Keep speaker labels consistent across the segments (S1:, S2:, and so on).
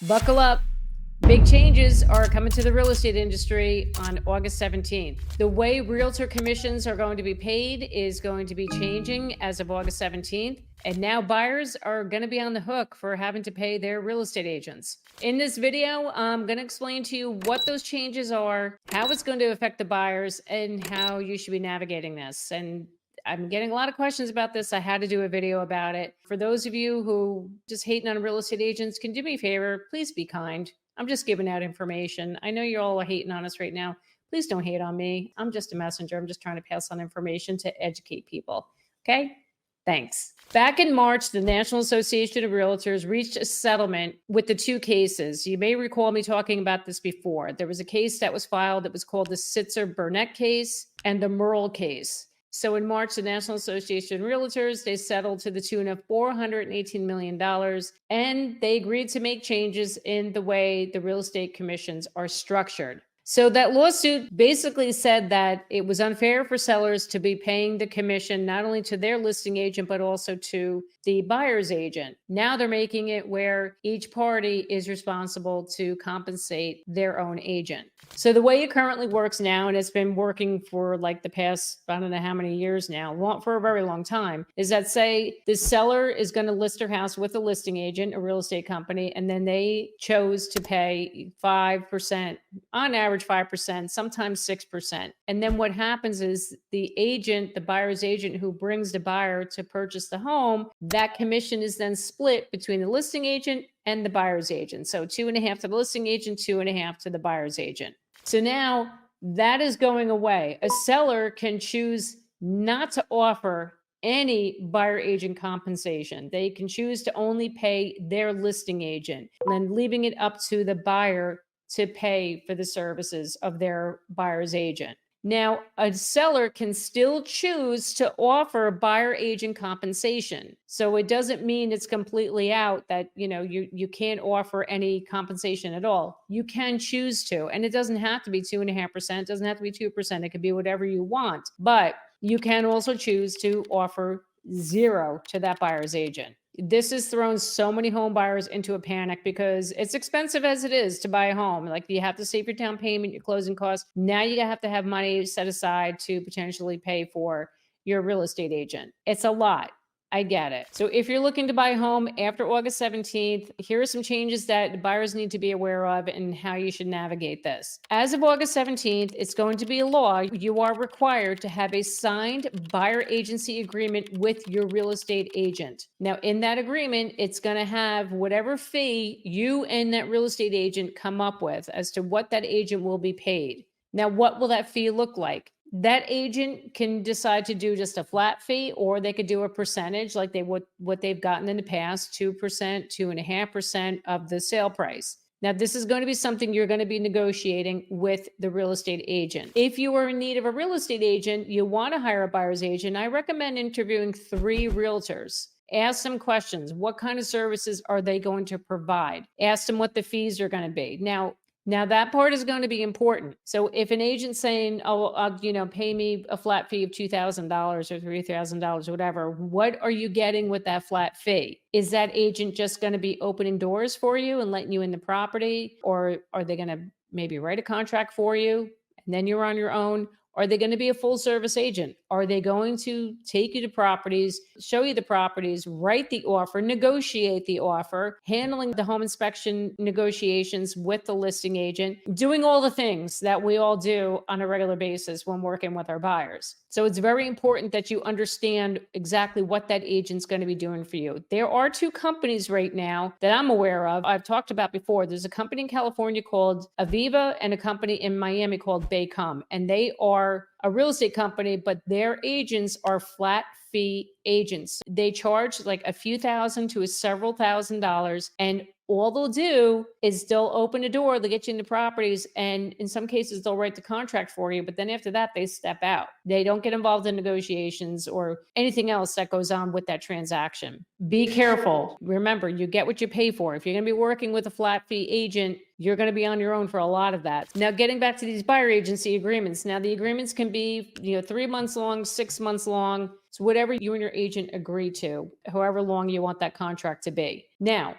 S1: Buckle up. Big changes are coming to the real estate industry on August 17th. The way realtor commissions are going to be paid is going to be changing as of August 17th. And now buyers are going to be on the hook for having to pay their real estate agents. In this video, I'm going to explain to you what those changes are, how it's going to affect the buyers, and how you should be navigating this. And I'm getting a lot of questions about this. I had to do a video about it. For those of you who just hating on real estate agents, can do me a favor, please be kind. I'm just giving out information. I know you're all hating on us right now. Please don't hate on me. I'm just a messenger. I'm just trying to pass on information to educate people. Okay? Thanks. Back in March, the National Association of Realtors reached a settlement with the two cases. You may recall me talking about this before. There was a case that was filed that was called the Sitzer-Burnett case and the Merle case. So in March, the National Association of Realtors, they settled to the tune of $418 million, and they agreed to make changes in the way the real estate commissions are structured. So that lawsuit basically said that it was unfair for sellers to be paying the commission not only to their listing agent, but also to the buyer's agent. Now they're making it where each party is responsible to compensate their own agent. So the way it currently works now, and it's been working for like the past, I don't know how many years now, for a very long time, is that say the seller is going to list their house with a listing agent, a real estate company, and then they chose to pay 5%, on average 5%, sometimes 6%. And then what happens is the agent, the buyer's agent who brings the buyer to purchase the home, that commission is then split between the listing agent and the buyer's agent. So 2.5 to the listing agent, 2.5 to the buyer's agent. So now that is going away. A seller can choose not to offer any buyer agent compensation. They can choose to only pay their listing agent and then leaving it up to the buyer to pay for the services of their buyer's agent. Now, a seller can still choose to offer buyer agent compensation. So it doesn't mean it's completely out that, you can't offer any compensation at all. You can choose to, and it doesn't have to be 2.5%, it doesn't have to be 2%. It could be whatever you want, but you can also choose to offer zero to that buyer's agent. This has thrown so many home buyers into a panic because it's expensive as it is to buy a home. Like you have to save your down payment, your closing costs. Now you have to have money set aside to potentially pay for your real estate agent. It's a lot. I get it. So if you're looking to buy a home after August 17th, here are some changes that buyers need to be aware of and how you should navigate this. As of August 17th, it's going to be a law. You are required to have a signed buyer agency agreement with your real estate agent. Now, in that agreement, it's going to have whatever fee you and that real estate agent come up with as to what that agent will be paid. Now, what will that fee look like? That agent can decide to do just a flat fee, or they could do a percentage like what they've gotten in the past, 2%, 2.5% of the sale price. Now, this is going to be something you're going to be negotiating with the real estate agent. If you are in need of a real estate agent, you want to hire a buyer's agent, I recommend interviewing 3 realtors. Ask them questions. What kind of services are they going to provide? Ask them what the fees are going to be. Now that part is going to be important. So if an agent's saying, pay me a flat fee of $2,000 or $3,000, whatever, what are you getting with that flat fee? Is that agent just going to be opening doors for you and letting you in the property? Or are they going to maybe write a contract for you and then you're on your own? Are they going to be a full service agent? Are they going to take you to properties, show you the properties, write the offer, negotiate the offer, handling the home inspection negotiations with the listing agent, doing all the things that we all do on a regular basis when working with our buyers? So it's very important that you understand exactly what that agent's going to be doing for you. There are 2 companies right now that I'm aware of. I've talked about before. There's a company in California called Aviva and a company in Miami called Baycom, and they are a real estate company, but their agents are flat fee agents. They charge like a few thousand to several $1,000s, and all they'll do is they'll open a door, they'll get you into properties, and in some cases they'll write the contract for you, but then after that they step out. They don't get involved in negotiations or anything else that goes on with that transaction. Be careful. Remember, you get what you pay for. If you're going to be working with a flat fee agent, you're going to be on your own for a lot of that. Now, getting back to these buyer agency agreements. Now, the agreements can be, 3 months long, 6 months long. It's whatever you and your agent agree to, however long you want that contract to be. Now,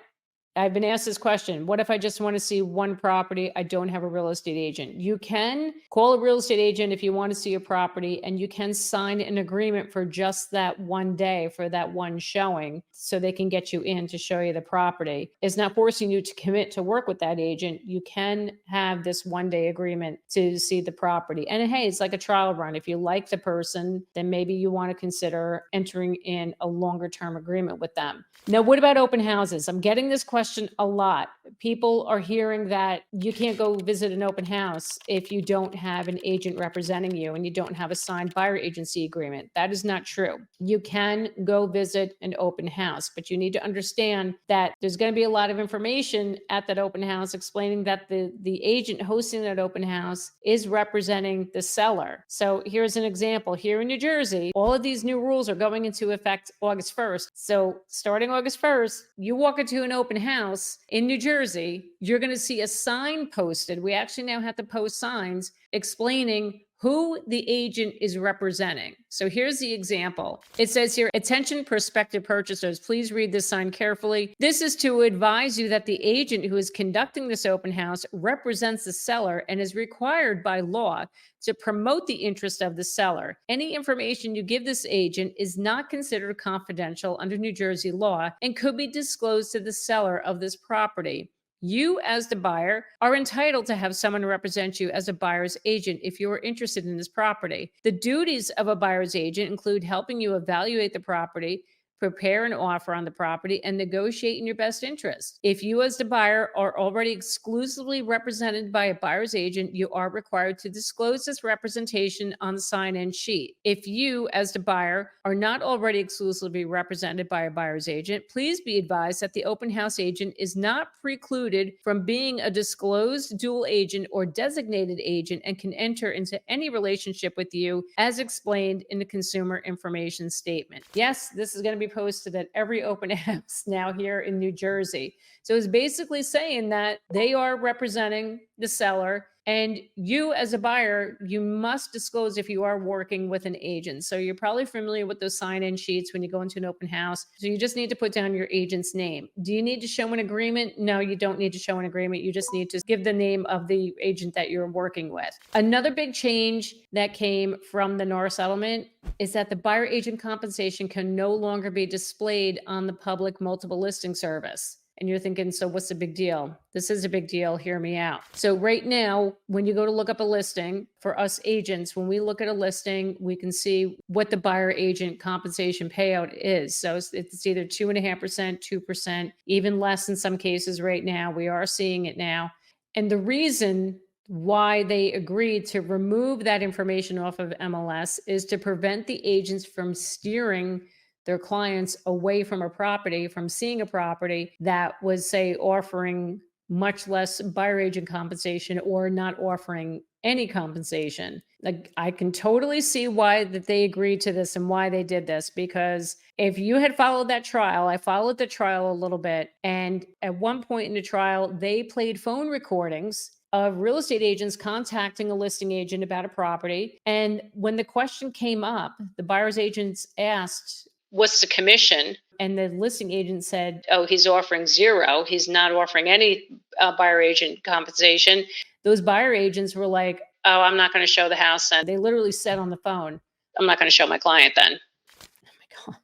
S1: I've been asked this question. What if I just want to see one property? I don't have a real estate agent. You can call a real estate agent if you want to see a property, and you can sign an agreement for just that one day, for that one showing, so they can get you in to show you the property. It's not forcing you to commit to work with that agent. You can have this one-day agreement to see the property. And hey, it's like a trial run. If you like the person, then maybe you want to consider entering in a longer-term agreement with them. Now, what about open houses? I'm getting this question a lot. People are hearing that you can't go visit an open house if you don't have an agent representing you and you don't have a signed buyer agency agreement. That is not true. You can go visit an open house, but you need to understand that there's going to be a lot of information at that open house explaining that the agent hosting that open house is representing the seller. So here's an example. Here in New Jersey, all of these new rules are going into effect August 1st. So starting August 1st, you walk into an open house in New Jersey, you're going to see a sign posted. We actually now have to post signs explaining who the agent is representing. So here's the example. It says here, attention prospective purchasers, please read this sign carefully. This is to advise you that the agent who is conducting this open house represents the seller and is required by law to promote the interest of the seller. Any information you give this agent is not considered confidential under New Jersey law and could be disclosed to the seller of this property. You, as the buyer, are entitled to have someone represent you as a buyer's agent if you are interested in this property. The duties of a buyer's agent include helping you evaluate the property, prepare an offer on the property, and negotiate in your best interest. If you, as the buyer, are already exclusively represented by a buyer's agent, you are required to disclose this representation on the sign-in sheet. If you, as the buyer, are not already exclusively represented by a buyer's agent, please be advised that the open house agent is not precluded from being a disclosed dual agent or designated agent and can enter into any relationship with you as explained in the consumer information statement. Yes, this is going to be posted at every open house now here in New Jersey. So it's basically saying that they are representing the seller, and you as a buyer, you must disclose if you are working with an agent. So you're probably familiar with those sign-in sheets when you go into an open house. So you just need to put down your agent's name. Do you need to show an agreement? No, you don't need to show an agreement. You just need to give the name of the agent that you're working with. Another big change that came from the NAR settlement is that the buyer agent compensation can no longer be displayed on the public multiple listing service. And you're thinking, so what's the big deal? This is a big deal. Hear me out. So right now, when you go to look up a listing for us agents, when we look at a listing, we can see what the buyer agent compensation payout is. So it's either 2.5%, 2%, even less in some cases right now. We are seeing it now. And the reason why they agreed to remove that information off of MLS is to prevent the agents from steering their clients away from a property, from seeing a property that was, say, offering much less buyer agent compensation or not offering any compensation. Like, I can totally see why that they agreed to this and why they did this, because if you had followed that trial, I followed the trial a little bit, and at one point in the trial, they played phone recordings of real estate agents contacting a listing agent about a property. And when the question came up, the buyer's agents asked, what's the commission? And the listing agent said, oh, he's offering 0. He's not offering any buyer agent compensation. Those buyer agents were like, oh, I'm not going to show the house then. They literally said on the phone, I'm not going to show my client then. Oh my God.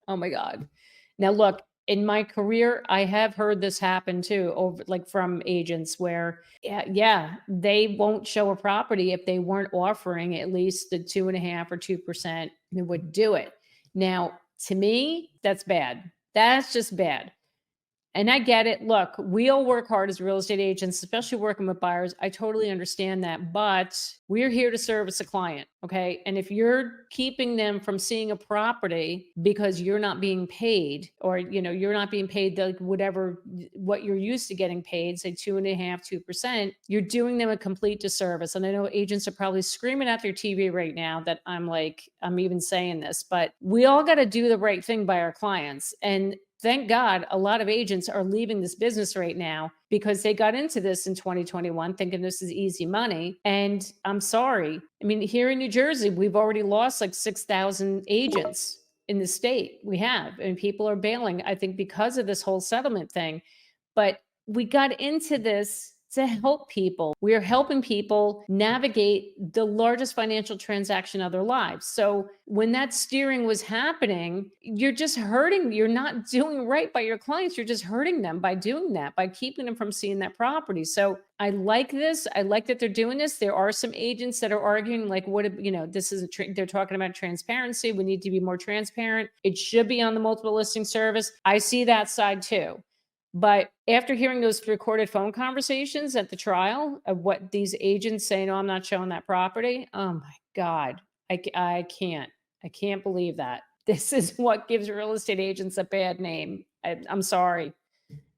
S1: Oh my God. Now look, in my career, I have heard this happen too, over like from agents where, yeah, they won't show a property if they weren't offering at least the 2.5 or 2%. They would do it. Now, to me, that's bad. That's just bad. And I get it. Look, we all work hard as real estate agents, especially working with buyers. I totally understand that, but we're here to service a client. Okay. And if you're keeping them from seeing a property because you're not being paid, or, you're not being paid like what you're used to getting paid, say 2.5, 2%, you're doing them a complete disservice. And I know agents are probably screaming at their TV right now that I'm even saying this, but we all got to do the right thing by our clients. And thank God a lot of agents are leaving this business right now because they got into this in 2021 thinking this is easy money. And I'm sorry. I mean, here in New Jersey, we've already lost like 6,000 agents in the state. We have, and people are bailing, I think, because of this whole settlement thing. But we got into this to help people. We are helping people navigate the largest financial transaction of their lives. So when that steering was happening, you're just hurting. You're not doing right by your clients. You're just hurting them by doing that, by keeping them from seeing that property. So I like this. I like that they're doing this. There are some agents that are arguing, like, this is they're talking about transparency. We need to be more transparent. It should be on the multiple listing service. I see that side too. But after hearing those recorded phone conversations at the trial of what these agents say, no, I'm not showing that property. Oh my God. I can't. I can't believe that. This is what gives real estate agents a bad name. I'm sorry.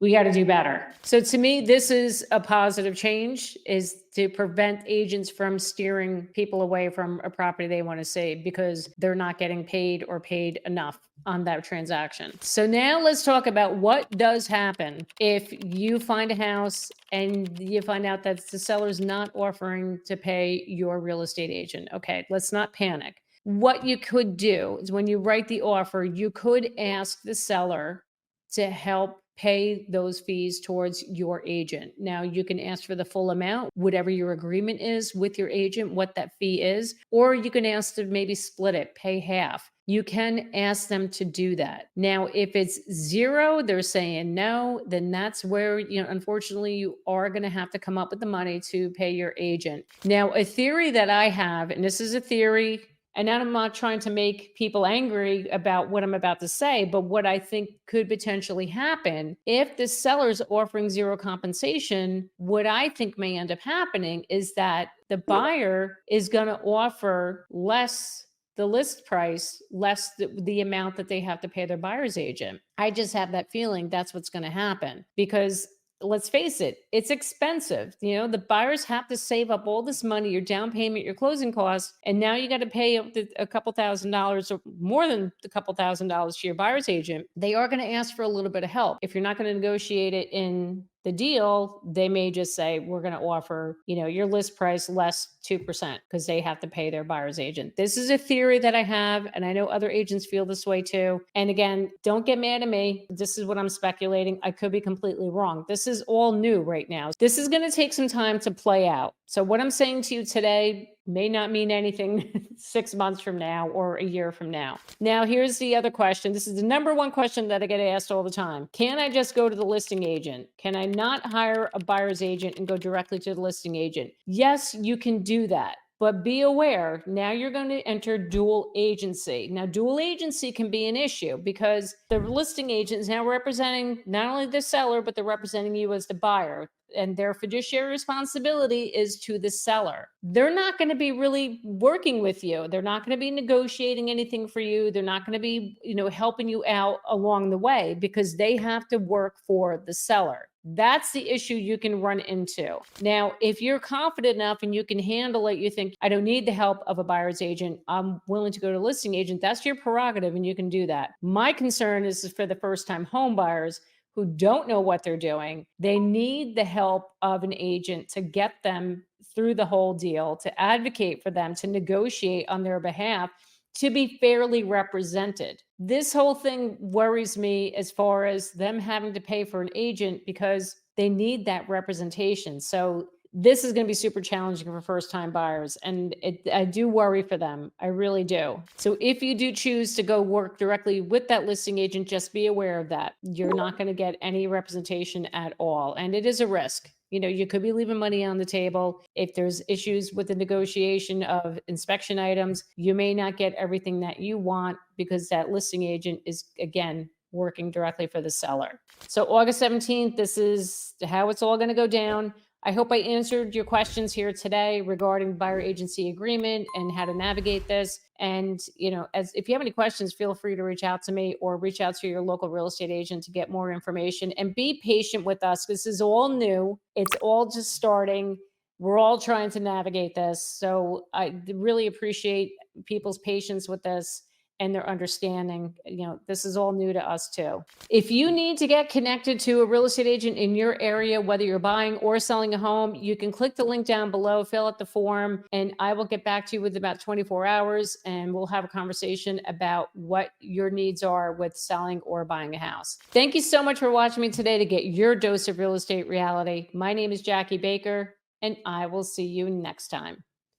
S1: We got to do better. So to me, this is a positive change, is to prevent agents from steering people away from a property they want to save because they're not getting paid or paid enough on that transaction. So now let's talk about what does happen if you find a house and you find out that the seller's not offering to pay your real estate agent. Okay, let's not panic. What you could do is when you write the offer, you could ask the seller to help pay those fees towards your agent. Now, you can ask for the full amount, whatever your agreement is with your agent, what that fee is, or you can ask to maybe split it, pay half. You can ask them to do that. Now, if it's zero, they're saying no, then that's where, unfortunately, you are going to have to come up with the money to pay your agent. Now, a theory that I have, and this is a theory, and I'm not trying to make people angry about what I'm about to say, but what I think could potentially happen if the seller's offering zero compensation, what I think may end up happening is that the buyer is going to offer less the list price, less the amount that they have to pay their buyer's agent. I just have that feeling that's what's going to happen because let's face it, it's expensive. The buyers have to save up all this money, your down payment, your closing costs, and now you got to pay a couple $1,000s or more than a couple $1,000s to your buyer's agent. They are going to ask for a little bit of help. If you're not going to negotiate it in the deal, they may just say, we're going to offer, your list price less 2% because they have to pay their buyer's agent. This is a theory that I have, and I know other agents feel this way too. And again, don't get mad at me. This is what I'm speculating. I could be completely wrong. This is all new right now. This is going to take some time to play out. So what I'm saying to you today may not mean anything 6 months from now or a year from now. Now, here's the other question. This is the number one question that I get asked all the time. Can I just go to the listing agent? Can I not hire a buyer's agent and go directly to the listing agent? Yes, you can do that. But be aware, now you're going to enter dual agency. Now, dual agency can be an issue because the listing agent is now representing not only the seller, but they're representing you as the buyer. And their fiduciary responsibility is to the seller. They're not going to be really working with you. They're not going to be negotiating anything for you. They're not going to be, helping you out along the way because they have to work for the seller. That's the issue you can run into. Now, if you're confident enough and you can handle it, you think, I don't need the help of a buyer's agent, I'm willing to go to a listing agent, that's your prerogative and you can do that. My concern is for the first-time home buyers who don't know what they're doing. They need the help of an agent to get them through the whole deal, to advocate for them, to negotiate on their behalf, to be fairly represented. This whole thing worries me as far as them having to pay for an agent because they need that representation. So this is going to be super challenging for first-time buyers, and I do worry for them. I really do. So if you do choose to go work directly with that listing agent, just be aware of that. You're not going to get any representation at all, and it is a risk. You could be leaving money on the table. If there's issues with the negotiation of inspection items, you may not get everything that you want because that listing agent is, again, working directly for the seller. So August 17th, this is how it's all going to go down. I hope I answered your questions here today regarding buyer agency agreement and how to navigate this. And, if you have any questions, feel free to reach out to me or reach out to your local real estate agent to get more information, and be patient with us. This is all new. It's all just starting. We're all trying to navigate this. So I really appreciate people's patience with this. and their understanding. This is all new to us too. If you need to get connected to a real estate agent in your area, whether you're buying or selling a home, you can click the link down below, fill out the form, and I will get back to you with about 24 hours and we'll have a conversation about what your needs are with selling or buying a house. Thank you so much for watching me today to get your dose of real estate reality. My name is Jackie Baker, and I will see you next time.